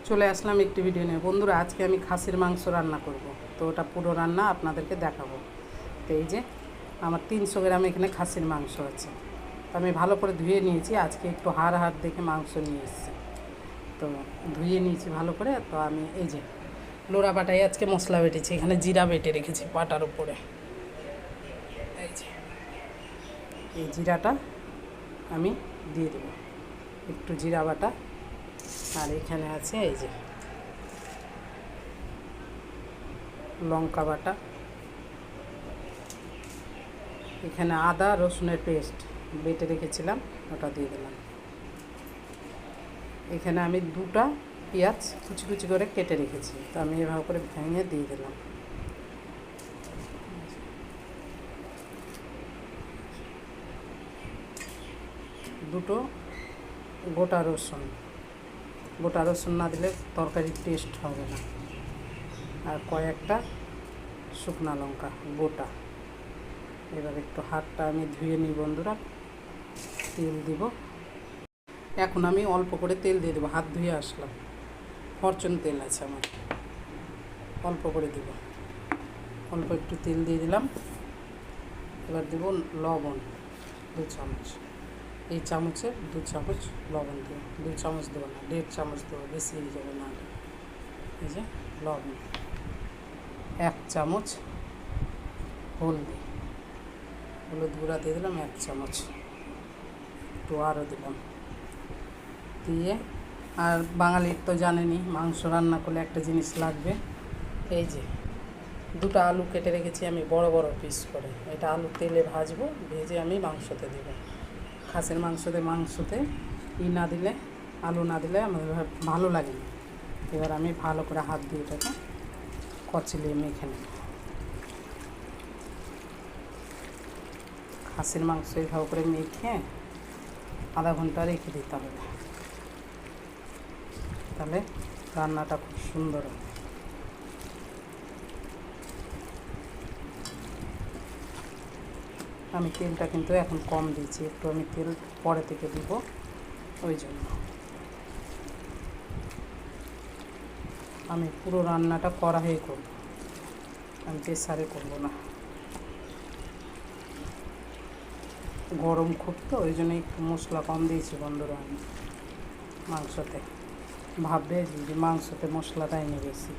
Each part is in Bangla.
চলে আসলাম একটি ভিডিও নিয়ে। বন্ধুরা, আজকে আমি খাসির মাংস রান্না করব, তো ওটা পুরো রান্না আপনাদেরকে দেখাবো। তো এই যে আমার 300 গ্রাম এখানে খাসির মাংস আছে, তো আমি ভালো করে ধুয়ে নিয়েছি। আজকে একটু হাড় দেখে মাংস নিয়ে এসেছি, তো ধুয়ে নিয়েছি ভালো করে। তো আমি এই যে লোড়া বাটায় আজকে মশলা বেটেছি, এখানে জিরা বেটে রেখেছি পাটার উপরে। এই যে এই জিরাটা আমি দিয়ে দেবো, একটু জিরা বাটা। আর এখানে আছে এই যে লঙ্কা বাটা, এখানে আদা রসুনের পেস্ট বেটে রেখেছিলাম, ওটা দিয়ে দিলাম। এখানে আমি 2টা পেঁয়াজ কুচি কুচি করে কেটে রেখেছি, তো আমি এভাবে করে ভেঙে দিয়ে দিলাম। দুটো গোটা রসুন না দিলে তরকারির টেস্ট হবে না। আর কয়েকটা শুকনো লঙ্কা গোটা। এবার একটু হাতটা আমি ধুয়ে নিই বন্ধুরা, তেল দিব। এখন আমি অল্প করে তেল দিয়ে দেবো, হাত ধুয়ে আসলাম। ফরচুন তেল আছে আমার, অল্প করে দিব। অল্প একটু তেল দিয়ে দিলাম। এবার দেব লবণ 2 চামচ। এই চামচে 2 চামচ লবণ দেবো। 2 চামচ দেবো না, 1.5 চামচ দেবো, বেশি হয়ে যাবে না। এই যে লবণ, 1 চামচ হলুদ গুঁড়া দিয়ে দিলাম 1 চামচ, একটু আরও দিলাম দিয়ে। আর বাঙালির তো জানেনই, মাংস রান্না করলে একটা জিনিস লাগবে। এই যে 2টা আলু কেটে রেখেছি আমি বড় বড় পিস করে, এটা আলু তেলে ভাজবো, ভেজে আমি মাংসতে দেবো। খাসির মাংসতে না দিলে, আলু না দিলে আমাদের ভালো লাগে না। এবার আমি ভালো করে হাত দিয়ে এটাকে কচলিয়ে মেখে নেব। খাসির মাংস এইভাবে করে মেখে আধা ঘন্টা রেখে দিতে হবে, তাহলে রান্নাটা খুব সুন্দর হবে। আমি তেলটা কিন্তু এখন কম দিয়েছি, একটু আমি তেল পরে থেকে দিব, ওই জন্য আমি পুরো রান্নাটা কড়াইয়ে করব, আমি প্রেসারে করব না। গরম খুব, তো ওই জন্য একটু মশলা কম দিয়েছি বন্ধুরা। আমি মাংসতে ভাববে যে মাংসতে মশলাটাই নিয়ে বেশি,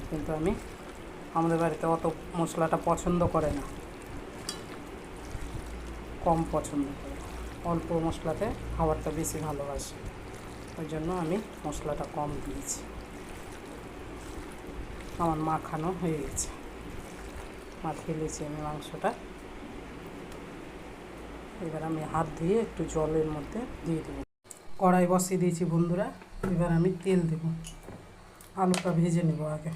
কিন্তু আমি আমাদের বাড়িতে অত মশলাটা পছন্দ করে না, কম পছন্দ করে, অল্প মশলাতে খাবারটা বেশি ভালোবাসে, ওই জন্য আমি মশলাটা কম দিয়েছি। আমার মাখানো হয়ে গেছে, মাখিয়ে নিয়েছি আমি মাংসটা। এবার আমি হাত দিয়ে একটু জলের মধ্যে দিয়ে দেবো। কড়াই বসিয়ে দিয়েছি বন্ধুরা, এবার আমি তেল দেব। আলুটা ভেজে নেব আগে।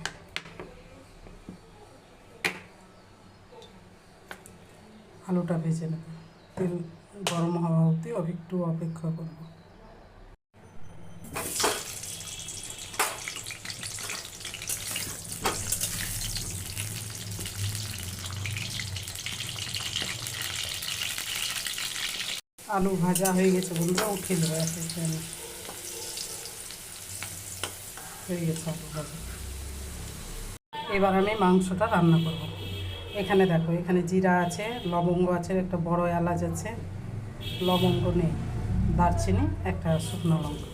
আলুটা ভেজে নেব, তেল গরম হওয়া অবধি একটু অপেক্ষা করব। আলু ভাজা হয়ে গেছে বন্ধুরা, উঠিয়ে দেবো এখানে। হয়ে গেছে আলু ভাজা। এবার আমি মাংসটা রান্না করব। এখানে দেখো, এখানে জিরা আছে, লবঙ্গ আছে, একটা বড় এলাচ আছে, লবঙ্গ নেই, দারচিনি, একটা শুকনো লঙ্কা,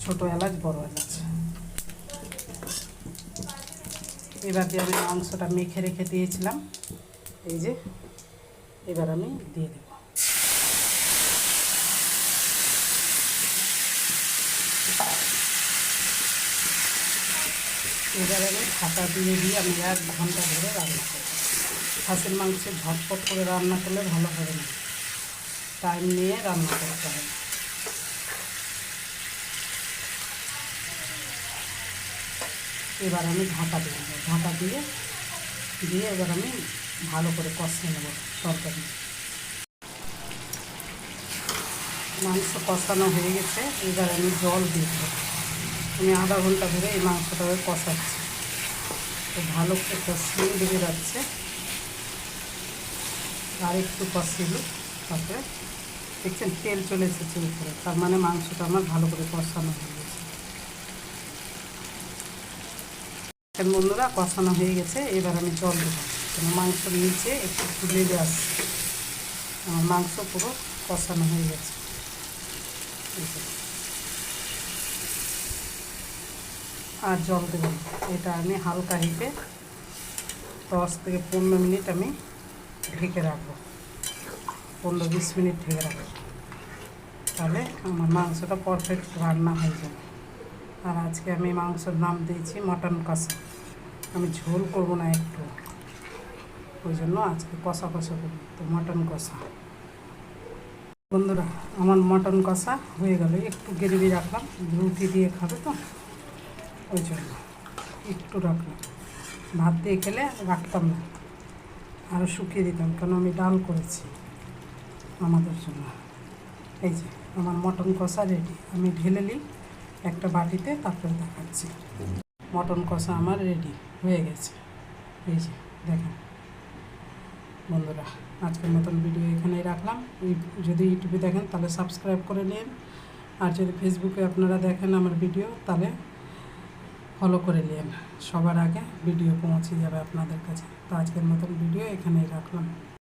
ছোটো এলাচ, বড় এলাচ। এবার দিয়ে আমি মাংসটা মেখে রেখে দিয়েছিলাম, এই যে এবার আমি দিয়ে দেব। এবার আমি ঢাকা দিয়ে আমি 1 ঘন্টা ধরে রান্না করব। খাসির মাংস ঝটপট করে রান্না করলে ভালো হবে না, টাইম নিয়ে রান্না করতে হবে। এবার আমি ঢাকা দিয়ে দেবো, ঢাকা দিয়ে এবার আমি ভালো করে কষিয়ে নেব তরকারি। মাংস কষানো হয়ে গেছে, এবার আমি জল দিয়ে দেবো। আমি আধা ঘন্টা ধরে এই মাংসটাকে কষাচ্ছি, তো ভালো একটা স্মেল বেড়ে যাচ্ছে। আর একটু কষিয়ে, তারপরে দেখছেন তেল চলে এসেছে উপরে, তার মানে মাংসটা আমার ভালো করে কষানো হয়ে গেছে। এখন বন্ধুরা কষানো হয়ে গেছে, এবার আমি জল দেবো, কেন মাংসর নিচে একটু লেগে আসছে। আমার মাংস পুরো কষানো হয়ে গেছে। আর জল দেবো না, এটা আমি হালকা হিটে 10 থেকে 15 মিনিট আমি ঢেকে রাখবো, 15-20 মিনিট ঢেকে রাখবো, তাহলে আমার মাংসটা পারফেক্ট রান্না হয়ে যাবে। আর আজকে আমি মাংসের নাম দিয়েছি মটন কষা, আমি ঝোল করবো না একটু, ওই জন্য আজকে কষা কষা করবো, তো মটন কষা। বন্ধুরা আমার মটন কষা হয়ে গেল, একটু গ্রেভি রাখলাম, রুটি দিয়ে খাবে তো ওই জন্য একটু রাখলাম, ভাত দিয়ে খেলে রাখতাম না, আরও শুকিয়ে দিতাম, কেন আমি ডাল করেছি আমাদের জন্য। এই যে আমার মটন কষা রেডি, আমি ঢেলে নিই একটা বাটিতে, তারপরে দেখাচ্ছি। মটন কষা আমার রেডি হয়ে গেছে, এই যে দেখেন। বন্ধুরা আজকের মতন ভিডিও এখানেই রাখলাম। যদি ইউটিউবে দেখেন তাহলে সাবস্ক্রাইব করে নিন, আর যদি ফেসবুকে আপনারা দেখেন আমার ভিডিও তাহলে ফলো করে নিন, সবার আগে ভিডিও পৌঁছে যাবে আপনাদের কাছে। তো আজকের মতন ভিডিও এখানেই রাখলাম।